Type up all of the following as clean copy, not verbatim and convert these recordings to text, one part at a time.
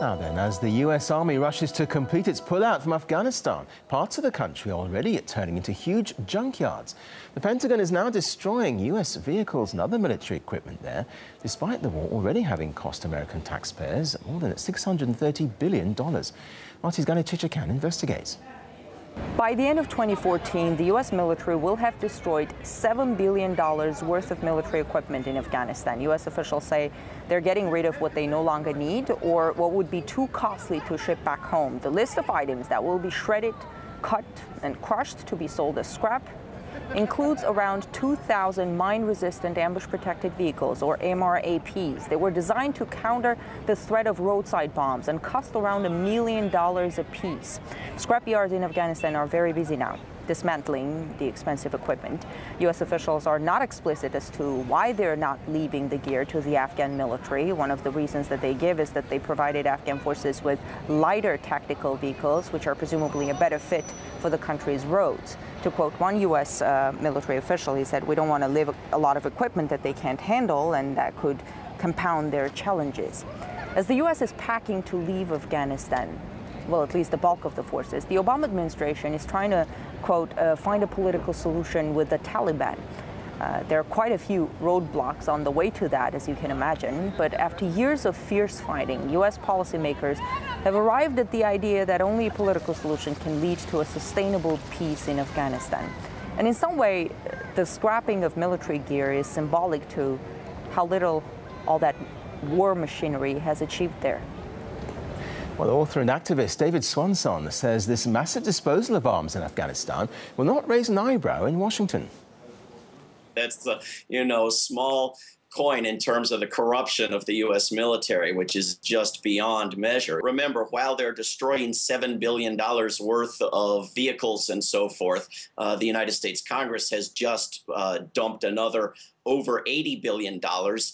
Now then, as the US Army rushes to complete its pullout from Afghanistan, parts of the country are already turning into huge junkyards. The Pentagon is now destroying US vehicles and other military equipment there, despite the war already having cost American taxpayers more than $630 billion. Marty's Gani Chichakan investigates. By the end of 2014, the U.S. military will have destroyed $7 billion worth of military equipment in Afghanistan. U.S. officials say they're getting rid of what they no longer need or what would be too costly to ship back home. The list of items that will be shredded, cut, and crushed to be sold as scrap includes around 2,000 mine-resistant ambush-protected vehicles, or MRAPs. They were designed to counter the threat of roadside bombs and cost around $1 million apiece. Scrap yards in Afghanistan are very busy now, dismantling the expensive equipment. U.S. officials are not explicit as to why they're not leaving the gear to the Afghan military. One of the reasons that they give is that they provided Afghan forces with lighter tactical vehicles, which are presumably a better fit for the country's roads. To quote one U.S. military official, he said, "We don't want to leave a lot of equipment that they can't handle, and that could compound their challenges." As the U.S. is packing to leave Afghanistan, well, at least the bulk of the forces, the Obama administration is trying to, quote, find a political solution with the Taliban. There are quite a few roadblocks on the way to that, as you can imagine. But after years of fierce fighting, U.S. policymakers have arrived at the idea that only a political solution can lead to a sustainable peace in Afghanistan. And in some way, the scrapping of military gear is symbolic to how little all that war machinery has achieved there. Well, author and activist David Swanson says this massive disposal of arms in Afghanistan will not raise an eyebrow in Washington. That's the, small coin in terms of the corruption of the U.S. military, which is just beyond measure. Remember, while they're destroying $7 billion worth of vehicles and so forth, the United States Congress has just dumped another over $80 billion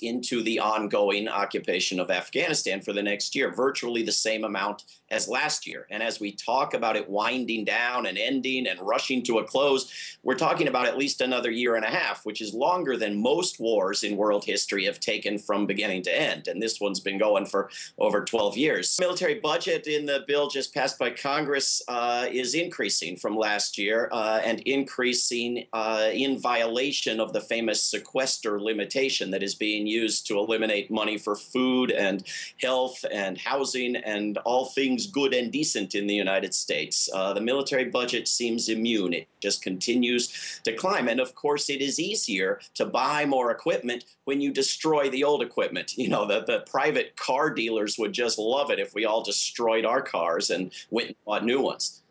into the ongoing occupation of Afghanistan for the next year, virtually the same amount as last year. And as we talk about it winding down and ending and rushing to a close, we're talking about at least another year and a half, which is longer than most wars in world history have taken from beginning to end. And this one's been going for over 12 years. Military budget in the bill just passed by Congress is increasing from last year and increasing in violation of the famous sequester limitation that is being used to eliminate money for food and health and housing and all things good and decent in the United States. The military budget seems immune. It just continues to climb. And of course, it is easier to buy more equipment when you destroy the old equipment. The private car dealers would just love it if we all destroyed our cars and went and bought new ones.